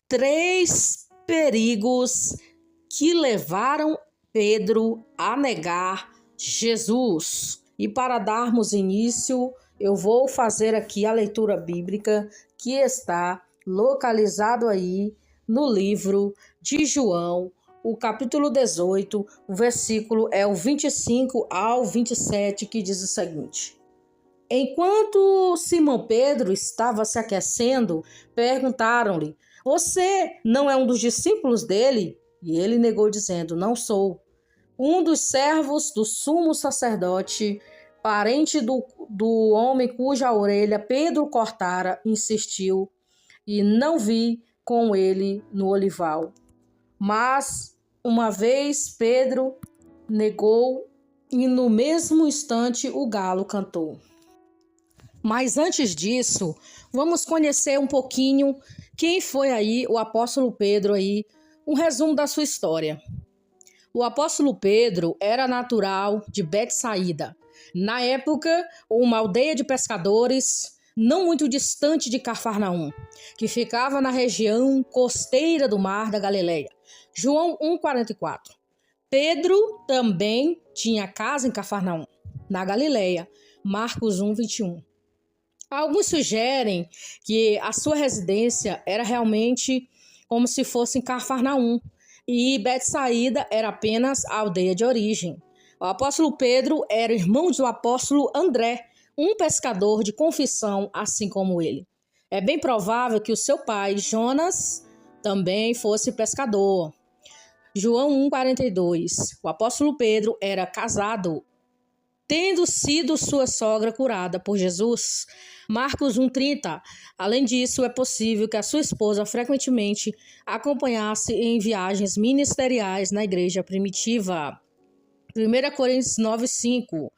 3 perigos que levaram Pedro a negar Jesus. E para darmos início, eu vou fazer aqui a leitura bíblica que está localizado aí no livro de João, o capítulo 18, o versículo é o 25 ao 27, que diz o seguinte: Enquanto Simão Pedro estava se aquecendo, perguntaram-lhe: Você não é um dos discípulos dele? E ele negou, dizendo: Não sou. Um dos servos do sumo sacerdote, parente do homem cuja orelha Pedro cortara, insistiu: E não vi com ele no olival. Mas, uma vez, Pedro negou e no mesmo instante o galo cantou. Mas antes disso, vamos conhecer um pouquinho quem foi aí o apóstolo Pedro aí, um resumo da sua história. O apóstolo Pedro era natural de Betsaída, na época uma aldeia de pescadores não muito distante de Cafarnaum, que ficava na região costeira do mar da Galileia. João 1,44. Pedro também tinha casa em Cafarnaum, na Galileia. Marcos 1,21. Alguns sugerem que a sua residência era realmente como se fosse em Cafarnaum e Betsaída era apenas a aldeia de origem. O apóstolo Pedro era irmão do apóstolo André, um pescador de confissão, assim como ele. É bem provável que o seu pai, Jonas, também fosse pescador. João 1,42. O apóstolo Pedro era casado, tendo sido sua sogra curada por Jesus. Marcos 1,30. Além disso, é possível que a sua esposa frequentemente acompanhasse em viagens ministeriais na igreja primitiva. 1 Coríntios 9,5.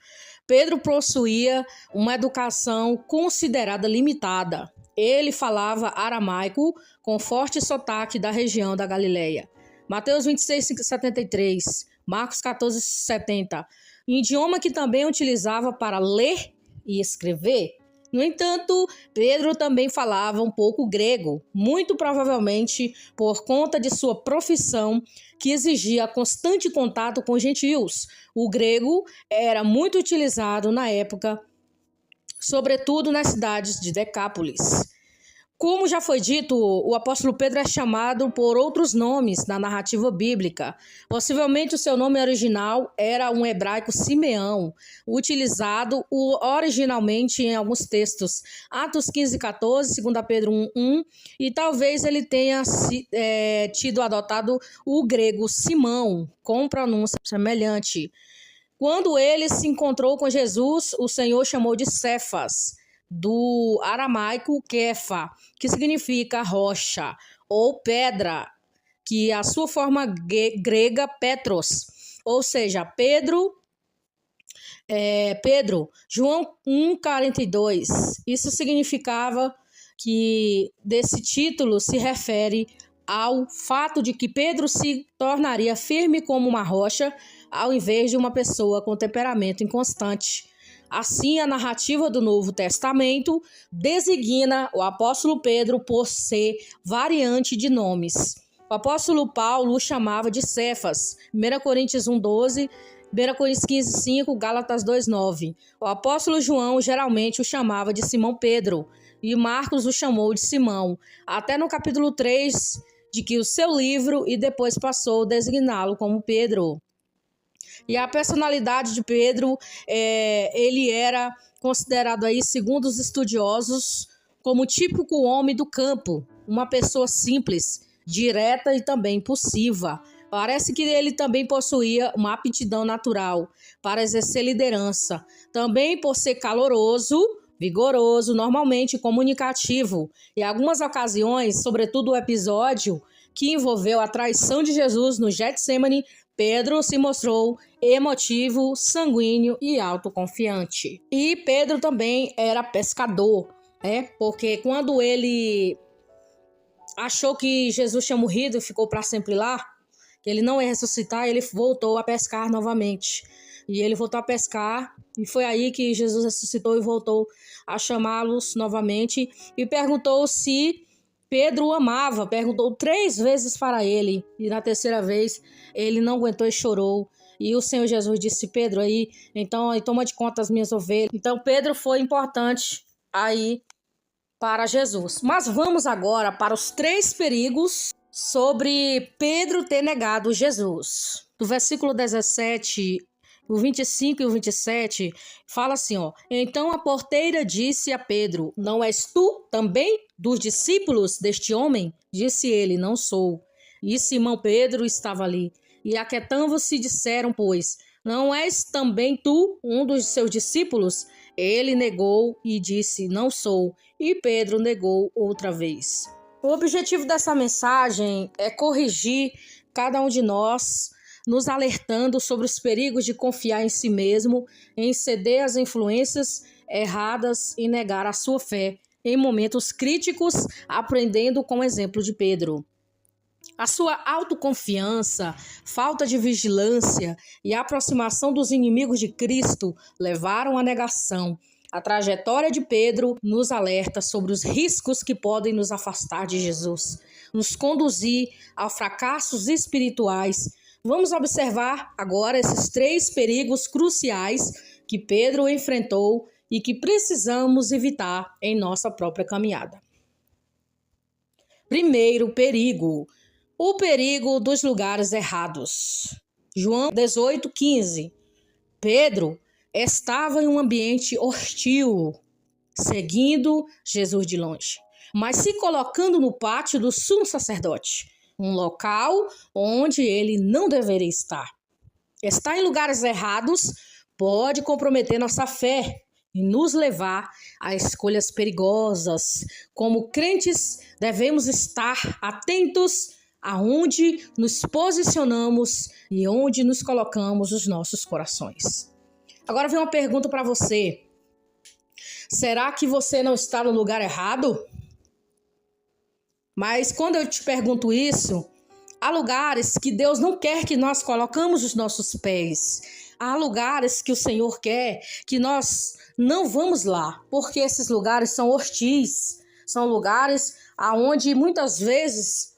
Pedro possuía uma educação considerada limitada. Ele falava aramaico com forte sotaque da região da Galileia. Mateus 26,73, Marcos 14,70, idioma que também utilizava para ler e escrever. No entanto, Pedro também falava um pouco grego, muito provavelmente por conta de sua profissão que exigia constante contato com gentios. O grego era muito utilizado na época, sobretudo nas cidades de Decápolis. Como já foi dito, o apóstolo Pedro é chamado por outros nomes na narrativa bíblica. Possivelmente o seu nome original era um hebraico Simeão, utilizado originalmente em alguns textos. Atos 15:14, 2 Pedro 1:1, e talvez ele tenha tido adotado o grego Simão, com pronúncia semelhante. Quando ele se encontrou com Jesus, o Senhor chamou de Cefas, do aramaico Kefa, que significa rocha ou pedra, que é a sua forma grega Petros, ou seja, Pedro. João 1,42. Isso significava que desse título se refere ao fato de que Pedro se tornaria firme como uma rocha, ao invés de uma pessoa com temperamento inconstante. Assim, a narrativa do Novo Testamento designa o apóstolo Pedro por ser variante de nomes. O apóstolo Paulo o chamava de Cefas, 1 Coríntios 1,12, 1 Coríntios 15:5, Gálatas 2:9. O apóstolo João geralmente o chamava de Simão Pedro, e Marcos o chamou de Simão, até no capítulo 3 de que o seu livro, e depois passou a designá-lo como Pedro. E a personalidade de Pedro, ele era considerado aí, segundo os estudiosos, como típico homem do campo, uma pessoa simples, direta e também impulsiva. Parece que ele também possuía uma aptidão natural para exercer liderança, também por ser caloroso, vigoroso, normalmente comunicativo. Em algumas ocasiões, sobretudo o episódio que envolveu a traição de Jesus no Getsêmani, Pedro se mostrou emotivo, sanguíneo e autoconfiante. E Pedro também era pescador, porque quando ele achou que Jesus tinha morrido e ficou para sempre lá, que ele não ia ressuscitar, ele voltou a pescar novamente. E ele voltou a pescar, e foi aí que Jesus ressuscitou e voltou a chamá-los novamente, e perguntou se Pedro o amava, perguntou 3 vezes para ele, e na terceira vez ele não aguentou e chorou. E o Senhor Jesus disse: Pedro, então toma de conta as minhas ovelhas. Então Pedro foi importante aí para Jesus. Mas vamos agora para os 3 perigos sobre Pedro ter negado Jesus. Do versículo 17, o 25 e o 27, fala assim, ó. Então a porteira disse a Pedro: não és tu também dos discípulos deste homem? Disse ele: não sou. E Simão Pedro estava ali. E aquietando-se disseram, pois, não és também tu um dos seus discípulos? Ele negou e disse: não sou. E Pedro negou outra vez. O objetivo dessa mensagem é corrigir cada um de nós, nos alertando sobre os perigos de confiar em si mesmo, em ceder às influências erradas e negar a sua fé em momentos críticos, aprendendo com o exemplo de Pedro. A sua autoconfiança, falta de vigilância e a aproximação dos inimigos de Cristo levaram à negação. A trajetória de Pedro nos alerta sobre os riscos que podem nos afastar de Jesus, nos conduzir a fracassos espirituais. Vamos observar agora esses 3 perigos cruciais que Pedro enfrentou e que precisamos evitar em nossa própria caminhada. Primeiro perigo: o perigo dos lugares errados. João 18:15. Pedro estava em um ambiente hostil, seguindo Jesus de longe, mas se colocando no pátio do sumo sacerdote, um local onde ele não deveria estar. Estar em lugares errados pode comprometer nossa fé e nos levar a escolhas perigosas. Como crentes, devemos estar atentos aonde nos posicionamos e onde nos colocamos os nossos corações. Agora vem uma pergunta para você. Será que você não está no lugar errado? Mas quando eu te pergunto isso, há lugares que Deus não quer que nós colocamos os nossos pés. Há lugares que o Senhor quer que nós não vamos lá, porque esses lugares são hostis, são lugares aonde muitas vezes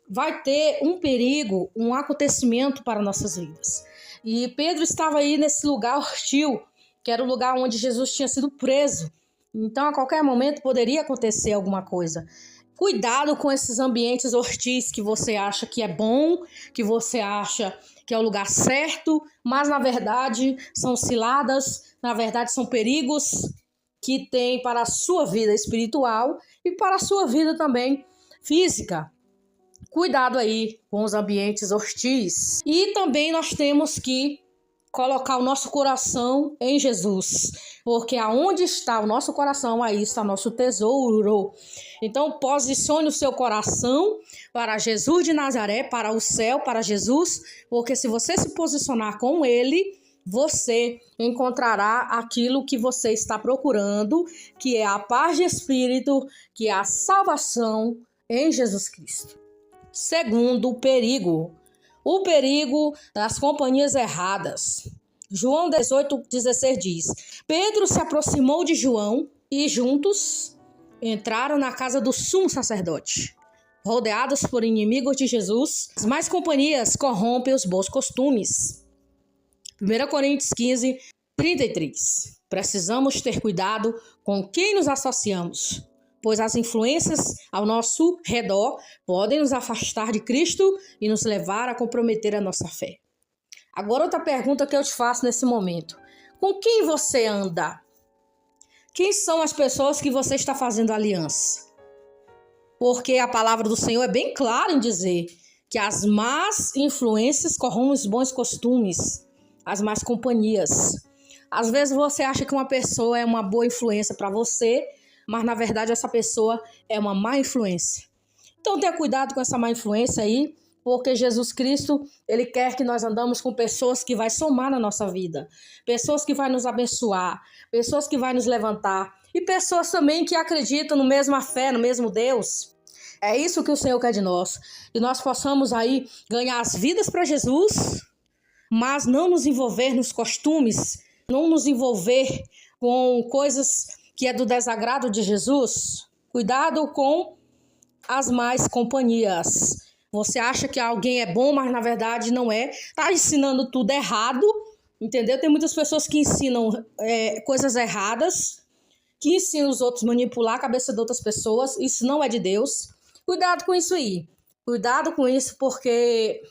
vai ter um perigo, um acontecimento para nossas vidas. E Pedro estava aí nesse lugar hostil, que era o lugar onde Jesus tinha sido preso. Então, a qualquer momento poderia acontecer alguma coisa. Cuidado com esses ambientes hostis que você acha que é bom, que você acha que é o lugar certo, mas na verdade são ciladas, na verdade são perigos que tem para a sua vida espiritual e para a sua vida também física. Cuidado aí com os ambientes hostis. E também nós temos que colocar o nosso coração em Jesus, porque aonde está o nosso coração, aí está nosso tesouro. Então posicione o seu coração para Jesus de Nazaré, para o céu, para Jesus, porque se você se posicionar com ele, você encontrará aquilo que você está procurando, que é a paz de espírito, que é a salvação em Jesus Cristo. Segundo perigo, o perigo das companhias erradas. João 18:16 diz: Pedro se aproximou de João e juntos entraram na casa do sumo sacerdote. Rodeados por inimigos de Jesus, as más companhias corrompem os bons costumes. 1 Coríntios 15:33. Precisamos ter cuidado com quem nos associamos, pois as influências ao nosso redor podem nos afastar de Cristo e nos levar a comprometer a nossa fé. Agora, outra pergunta que eu te faço nesse momento: com quem você anda? Quem são as pessoas que você está fazendo aliança? Porque a palavra do Senhor é bem clara em dizer que as más influências corrompem os bons costumes, as más companhias. Às vezes você acha que uma pessoa é uma boa influência para você, mas na verdade essa pessoa é uma má influência. Então tenha cuidado com essa má influência aí, porque Jesus Cristo, ele quer que nós andamos com pessoas que vai somar na nossa vida, pessoas que vai nos abençoar, pessoas que vai nos levantar e pessoas também que acreditam no mesma fé, no mesmo Deus. É isso que o Senhor quer de nós, que nós possamos aí ganhar as vidas para Jesus, mas não nos envolver nos costumes, não nos envolver com coisas que é do desagrado de Jesus. Cuidado com as más companhias. Você acha que alguém é bom, mas na verdade não é. Tá ensinando tudo errado, entendeu? Tem muitas pessoas que ensinam coisas erradas, que ensinam os outros a manipular a cabeça de outras pessoas. Isso não é de Deus. Cuidado com isso aí. Cuidado com isso, porque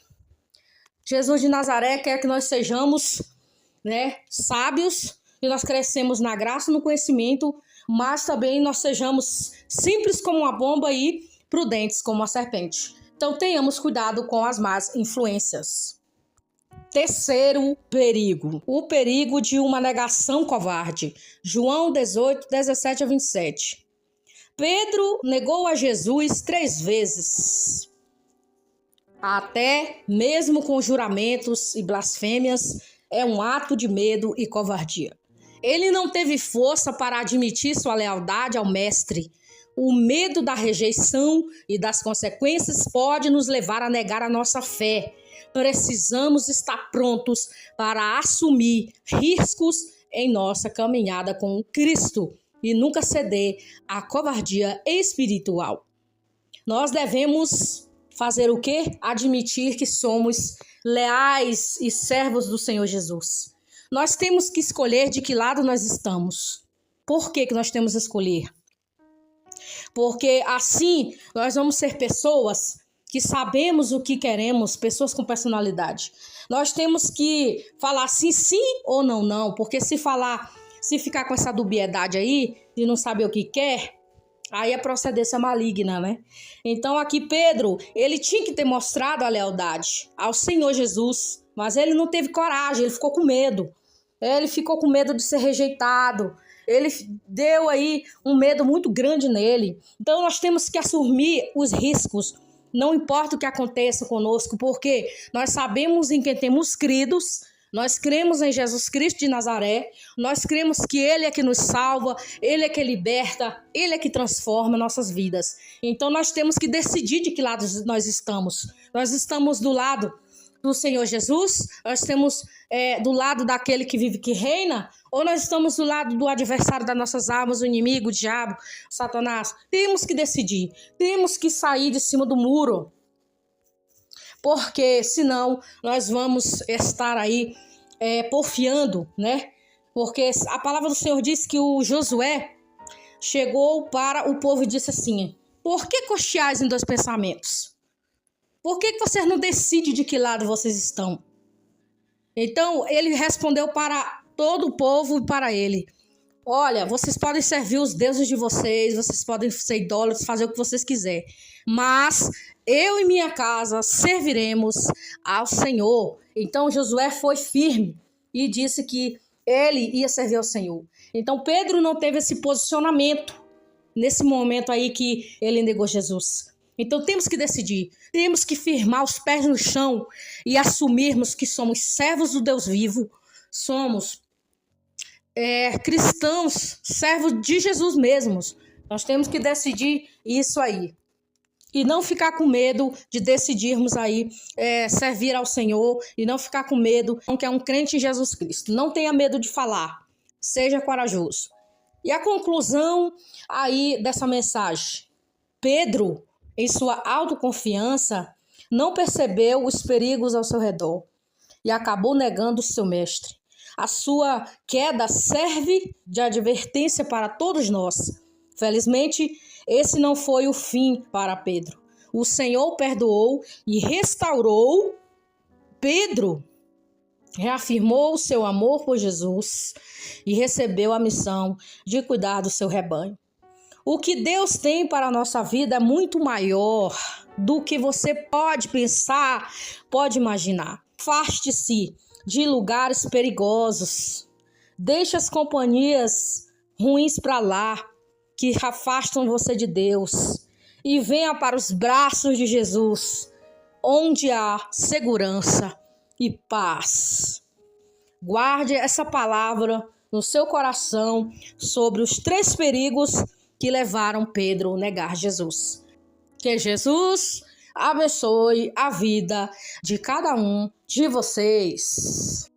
Jesus de Nazaré quer que nós sejamos, sábios, e nós crescemos na graça e no conhecimento, mas também nós sejamos simples como uma bomba e prudentes como a serpente. Então tenhamos cuidado com as más influências. Terceiro perigo, o perigo de uma negação covarde. João 18, 17 a 27. Pedro negou a Jesus 3 vezes. Até mesmo com juramentos e blasfêmias, é um ato de medo e covardia. Ele não teve força para admitir sua lealdade ao mestre. O medo da rejeição e das consequências pode nos levar a negar a nossa fé. Precisamos estar prontos para assumir riscos em nossa caminhada com Cristo e nunca ceder à covardia espiritual. Nós devemos fazer o quê? Admitir que somos leais e servos do Senhor Jesus. Nós temos que escolher de que lado nós estamos. Por que nós temos que escolher? Porque assim nós vamos ser pessoas que sabemos o que queremos, pessoas com personalidade. Nós temos que falar sim ou não, porque se ficar com essa dubiedade aí, de não saber o que quer, aí a procedência maligna, né? Então aqui Pedro, ele tinha que ter mostrado a lealdade ao Senhor Jesus, mas ele não teve coragem, ele ficou com medo. Ele ficou com medo de ser rejeitado. Ele deu aí um medo muito grande nele. Então nós temos que assumir os riscos, não importa o que aconteça conosco, porque nós sabemos em quem temos cridos, nós cremos em Jesus Cristo de Nazaré, nós cremos que Ele é que nos salva, Ele é que liberta, Ele é que transforma nossas vidas. Então nós temos que decidir de que lado nós estamos. Nós estamos do lado do Senhor Jesus, nós estamos do lado daquele que vive, que reina, ou nós estamos do lado do adversário das nossas almas, o inimigo, o diabo, Satanás. Temos que decidir, temos que sair de cima do muro, porque senão nós vamos estar aí porfiando, né? Porque a palavra do Senhor diz que o Josué chegou para o povo e disse assim: por que cocheais em 2 pensamentos? Por que vocês não decidem de que lado vocês estão? Então ele respondeu para todo o povo e para ele: olha, vocês podem servir os deuses de vocês, vocês podem ser idólatras, fazer o que vocês quiserem, mas eu e minha casa serviremos ao Senhor. Então Josué foi firme e disse que ele ia servir ao Senhor. Então Pedro não teve esse posicionamento nesse momento aí que ele negou Jesus. Então temos que decidir, temos que firmar os pés no chão e assumirmos que somos servos do Deus vivo, somos cristãos, servos de Jesus mesmos. Nós temos que decidir isso aí. E não ficar com medo de decidirmos aí servir ao Senhor, e não ficar com medo, que é um crente em Jesus Cristo. Não tenha medo de falar, seja corajoso. E a conclusão aí dessa mensagem: Pedro, em sua autoconfiança, não percebeu os perigos ao seu redor e acabou negando o seu mestre. A sua queda serve de advertência para todos nós. Felizmente, esse não foi o fim para Pedro. O Senhor perdoou e restaurou Pedro. Reafirmou o seu amor por Jesus e recebeu a missão de cuidar do seu rebanho. O que Deus tem para a nossa vida é muito maior do que você pode pensar, pode imaginar. Afaste-se de lugares perigosos. Deixe as companhias ruins para lá, que afastam você de Deus. E venha para os braços de Jesus, onde há segurança e paz. Guarde essa palavra no seu coração sobre os 3 perigos que levaram Pedro a negar Jesus. Que Jesus abençoe a vida de cada um de vocês.